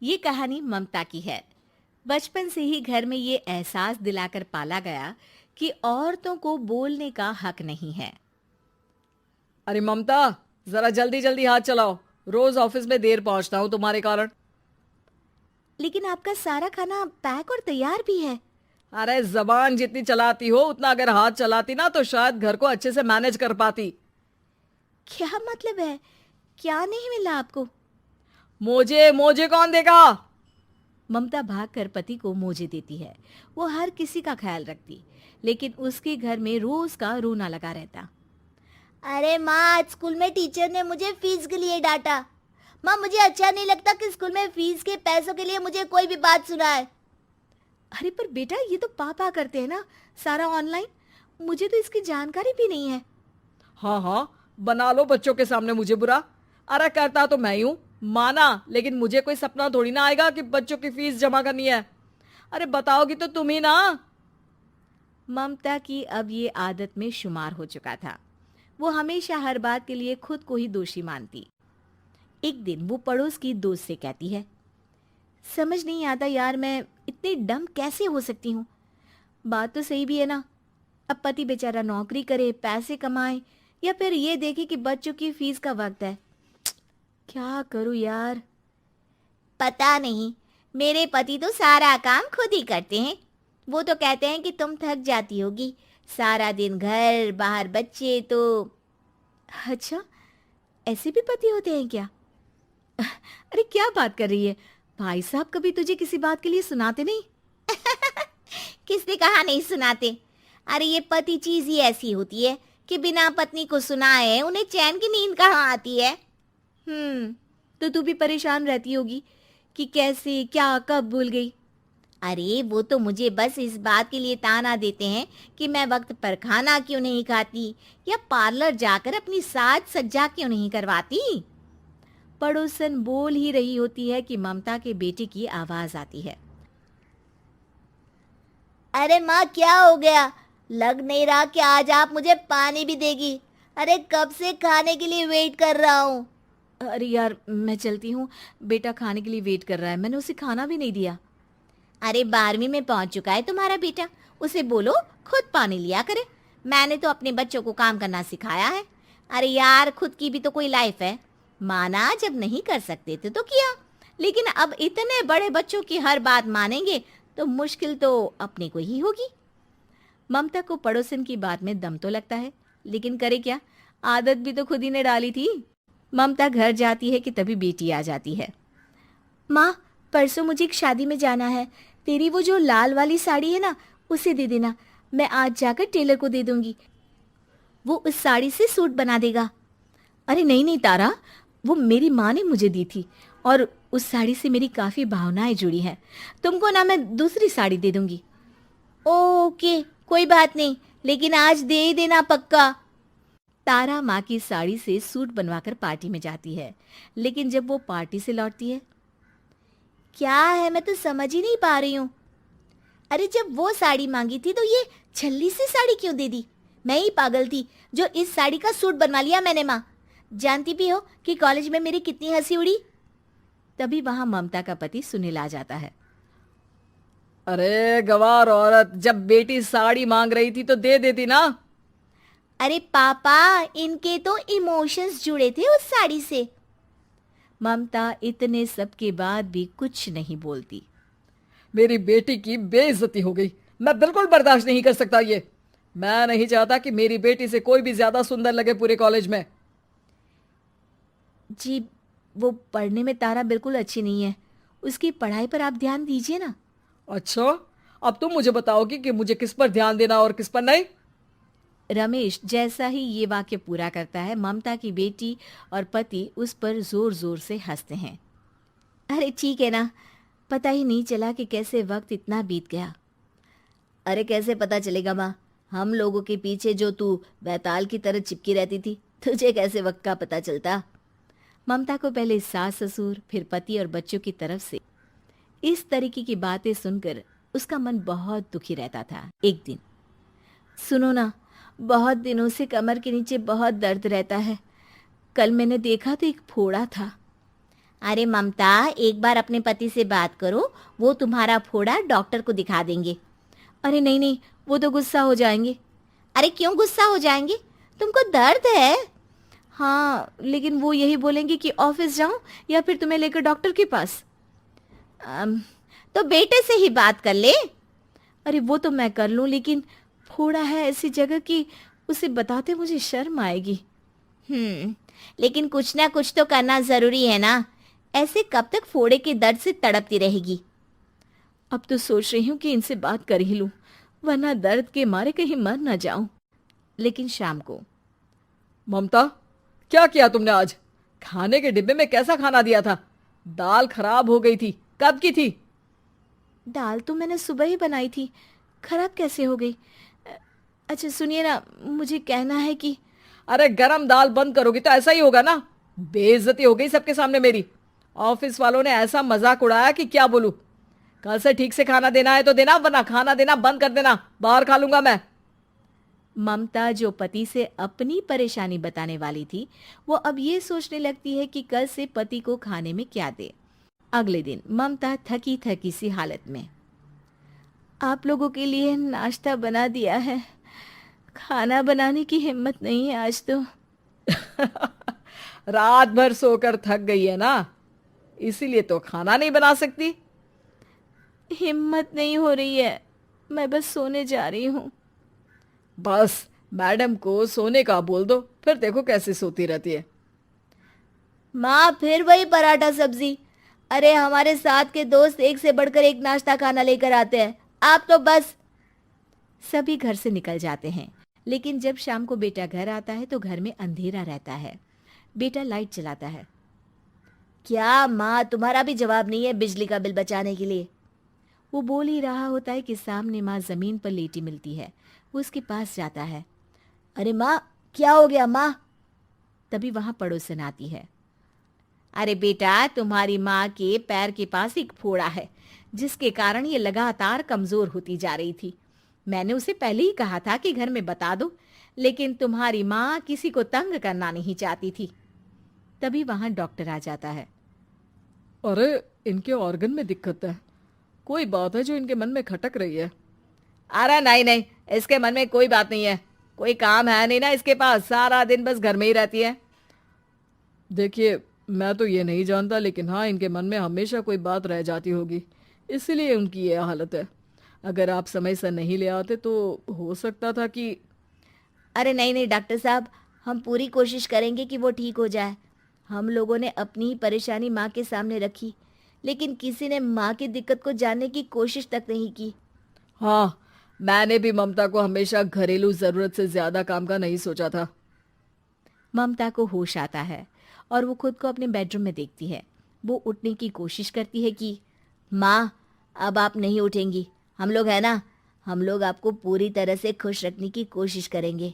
ये कहानी ममता की है। बचपन से ही घर में ये एहसास दिलाकर पाला गया कि औरतों को बोलने का हक नहीं है। अरे ममता, जरा जल्दी जल्दी हाथ चलाओ। रोज ऑफिस में देर पहुंचता हूँ तुम्हारे कारण। लेकिन आपका सारा खाना पैक और तैयार भी है। अरे जबान जितनी चलाती हो उतना अगर हाथ चलाती ना तो शायद घर को अच्छे से मैनेज कर पाती। क्या मतलब है? क्या नहीं मिला आपको? मोजे मोजे कौन देगा? ममता भागकर पति को मोजे देती है। वो हर किसी का ख्याल रखती, लेकिन उसके घर में रोज का रोना लगा रहता। अरे माँ, आज स्कूल में टीचर ने मुझे फीस के लिए डांटा। माँ, मुझे अच्छा नहीं लगता कि स्कूल में फीस के पैसों के लिए मुझे कोई भी बात सुनाए। अरे पर बेटा, ये तो पापा करते हैं ना, सारा ऑनलाइन। मुझे तो इसकी जानकारी भी नहीं है। हाँ हाँ, बना लो बच्चों के सामने मुझे बुरा। अरे करता तो मैं ही हूँ, माना, लेकिन मुझे कोई सपना थोड़ी ना आएगा कि बच्चों की फीस जमा करनी है। अरे बताओगी तो तुम ही ना। ममता की अब ये आदत में शुमार हो चुका था। वो हमेशा हर बात के लिए खुद को ही दोषी मानती। एक दिन वो पड़ोस की दोस्त से कहती है, समझ नहीं आता यार, मैं इतनी डम कैसे हो सकती हूँ। बात तो सही भी है ना। अब पति बेचारा नौकरी करे, पैसे कमाए, या फिर ये देखे कि बच्चों की फीस का वक्त है। क्या करूँ यार। पता नहीं, मेरे पति तो सारा काम खुद ही करते हैं। वो तो कहते हैं कि तुम थक जाती होगी, सारा दिन घर बाहर बच्चे तो। अच्छा, ऐसे भी पति होते हैं क्या? अरे क्या बात कर रही है? भाई साहब कभी तुझे किसी बात के लिए सुनाते नहीं? किसने कहा नहीं सुनाते? अरे ये पति चीज ही ऐसी होती है कि बिना पत्नी को सुनाए उन्हें चैन की नींद कहाँ आती है। तो तू भी परेशान रहती होगी कि कैसे, क्या, कब भूल गई। अरे वो तो मुझे बस इस बात के लिए ताना देते हैं कि मैं वक्त पर खाना क्यों नहीं खाती या पार्लर जाकर अपनी साज सज्जा क्यों नहीं करवाती। पड़ोसन बोल ही रही होती है कि ममता के बेटे की आवाज आती है। अरे माँ, क्या हो गया? लग नहीं रहा कि आज आप मुझे पानी भी देगी। अरे कब से खाने के लिए वेट कर रहा हूँ। अरे यार, मैं चलती हूँ। बेटा खाने के लिए वेट कर रहा है, मैंने उसे खाना भी नहीं दिया। अरे 12वीं में पहुंच चुका है तुम्हारा बेटा, उसे बोलो खुद पानी लिया करे। मैंने तो अपने बच्चों को काम करना सिखाया है। अरे यार, खुद की भी तो कोई लाइफ है। माना जब नहीं कर सकते थे तो किया, लेकिन अब इतने बड़े बच्चों की हर बात मानेंगे तो मुश्किल तो अपने को ही होगी। ममता को पड़ोसन की बात में दम तो लगता है, लेकिन करे क्या, आदत भी तो खुद ही ने डाली थी। ममता घर जाती है कि तभी बेटी आ जाती है। माँ, परसों मुझे एक शादी में जाना है। तेरी वो जो लाल वाली साड़ी है ना, उसे दे देना। मैं आज जाकर टेलर को दे दूंगी, वो उस साड़ी से सूट बना देगा। अरे नहीं नहीं तारा, वो मेरी माँ ने मुझे दी थी और उस साड़ी से मेरी काफ़ी भावनाएं जुड़ी हैं। तुमको ना मैं दूसरी साड़ी दे दूंगी। ओके, कोई बात नहीं, लेकिन आज दे ही देना पक्का। तारा माँ की साड़ी से सूट बनवाकर पार्टी में जाती है, लेकिन जब वो पार्टी से लौटती है, क्या है, मैं तो समझ ही नहीं पा रही हूँ। अरे जब वो साड़ी मांगी थी तो ये छल्ली सी साड़ी क्यों दे दी? मैं ही पागल थी जो इस साड़ी का सूट बनवा लिया मैंने। माँ, जानती भी हो कि कॉलेज में मेरी कितनी हंसी उड़ी। तभी वहां ममता का पति सुनील आ जाता है। अरे गवार औरत, जब बेटी साड़ी मांग रही थी तो दे देती ना। अरे पापा, इनके तो इमोशंस जुड़े थे उस साड़ी से। ममता इतने सब के बाद भी कुछ नहीं बोलती। मेरी बेटी की बेइज्जती हो गई। मैं बिल्कुल बर्दाश्त नहीं कर सकता ये। मैं नहीं चाहता कि मेरी बेटी से कोई भी ज्यादा सुंदर लगे पूरे कॉलेज में। जी, वो पढ़ने में तारा बिल्कुल अच्छी नहीं है, उसकी पढ़ाई पर आप ध्यान दीजिए ना। अच्छा, अब तुम मुझे बताओगी कि मुझे किस पर ध्यान देना और किस पर नहीं। रमेश जैसा ही ये वाक्य पूरा करता है, ममता की बेटी और पति उस पर जोर जोर से हंसते हैं। अरे ठीक है ना, पता ही नहीं चला कि कैसे वक्त इतना बीत गया। अरे कैसे पता चलेगा माँ, हम लोगों के पीछे जो तू बैताल की तरह चिपकी रहती थी, तुझे कैसे वक्त का पता चलता? ममता को पहले सास ससुर, फिर पति और बच्चों की तरफ से इस तरीके की बातें सुनकर उसका मन बहुत दुखी रहता था। एक दिन, सुनो ना, बहुत दिनों से कमर के नीचे बहुत दर्द रहता है। कल मैंने देखा तो एक फोड़ा था। अरे ममता, एक बार अपने पति से बात करो, वो तुम्हारा फोड़ा डॉक्टर को दिखा देंगे। अरे नहीं नहीं, वो तो गुस्सा हो जाएंगे। अरे क्यों गुस्सा हो जाएंगे? तुमको दर्द है? हाँ, लेकिन वो यही बोलेंगे कि ऑफिस जाऊं या फिर तुम्हें लेकर डॉक्टर के पास। तो बेटे से ही बात कर ले। अरे वो तो मैं कर लूं, लेकिन फोड़ा है ऐसी जगह कि उसे बताते मुझे शर्म आएगी। लेकिन कुछ ना कुछ तो करना जरूरी है ना। ऐसे कब तक फोड़े के दर्द से तड़पती रहेगी? अब तो सोच रही हूँ कि इनसे बात कर ही लूं, वरना दर्द के मारे कहीं मर ना जाऊं। लेकिन शाम को, ममता, क्या किया तुमने आज? खाने के डिब्बे में कैसा खाना दिया था? दाल खराब हो गई थी। कब की थी? दाल तो मैंने सुबह ही बनाई थी, खराब कैसे हो गई? अच्छा सुनिए ना, मुझे कहना है कि अरे गरम दाल बंद करोगी तो ऐसा ही होगा ना। बेइज्जती हो गई सबके सामने मेरी। ऑफिस वालों ने ऐसा मजाक उड़ाया कि क्या बोलूं। कल से ठीक से खाना देना है तो देना, वरना खाना देना बंद कर देना। बाहर खा लूंगा मैं। ममता, जो पति से अपनी परेशानी बताने वाली थी, वो अब ये सोचने लगती है कि कल से पति को खाने में क्या दे। अगले दिन ममता थकी थकी सी हालत में, आप लोगों के लिए नाश्ता बना दिया है, खाना बनाने की हिम्मत नहीं है आज तो। रात भर सोकर थक गई है ना, इसीलिए तो खाना नहीं बना सकती। हिम्मत नहीं हो रही है, मैं बस सोने जा रही हूँ। बस मैडम को सोने का बोल दो, फिर देखो कैसे सोती रहती है। माँ, फिर वही पराठा सब्जी। अरे हमारे साथ के दोस्त एक से बढ़कर एक नाश्ता खाना लेकर आते हैं, आप तो बस। सभी घर से निकल जाते हैं, लेकिन जब शाम को बेटा घर आता है तो घर में अंधेरा रहता है। बेटा लाइट चलाता है। क्या माँ, तुम्हारा भी जवाब नहीं है बिजली का बिल बचाने के लिए? वो बोल ही रहा होता है कि सामने माँ जमीन पर लेटी मिलती है। वो उसके पास जाता है। अरे माँ, क्या हो गया माँ? तभी वहां पड़ोसन आती है। अरे बेटा, तुम्हारी माँ के पैर के पास एक फोड़ा है, जिसके कारण ये लगातार कमजोर होती जा रही थी। मैंने उसे पहले ही कहा था कि घर में बता दो, लेकिन तुम्हारी माँ किसी को तंग करना नहीं चाहती थी। तभी वहां डॉक्टर आ जाता है। अरे इनके ऑर्गन में दिक्कत है, कोई बात है जो इनके मन में खटक रही है। अरे नहीं नहीं, इसके मन में कोई बात नहीं है। कोई काम है नहीं ना इसके पास, सारा दिन बस घर में ही रहती है। देखिए, मैं तो ये नहीं जानता, लेकिन हाँ, इनके मन में हमेशा कोई बात रह जाती होगी, इसीलिए उनकी ये हालत है। अगर आप समय से नहीं ले आते तो हो सकता था कि। अरे नहीं नहीं डॉक्टर साहब, हम पूरी कोशिश करेंगे कि वो ठीक हो जाए। हम लोगों ने अपनी ही परेशानी माँ के सामने रखी, लेकिन किसी ने माँ की दिक्कत को जानने की कोशिश तक नहीं की। हाँ, मैंने भी ममता को हमेशा घरेलू जरूरत से ज्यादा काम का नहीं सोचा था। ममता को होश आता है और वो खुद को अपने बेडरूम में देखती है। वो उठने की कोशिश करती है कि माँ, अब आप नहीं उठेंगी। हम लोग है ना, हम लोग आपको पूरी तरह से खुश रखने की कोशिश करेंगे।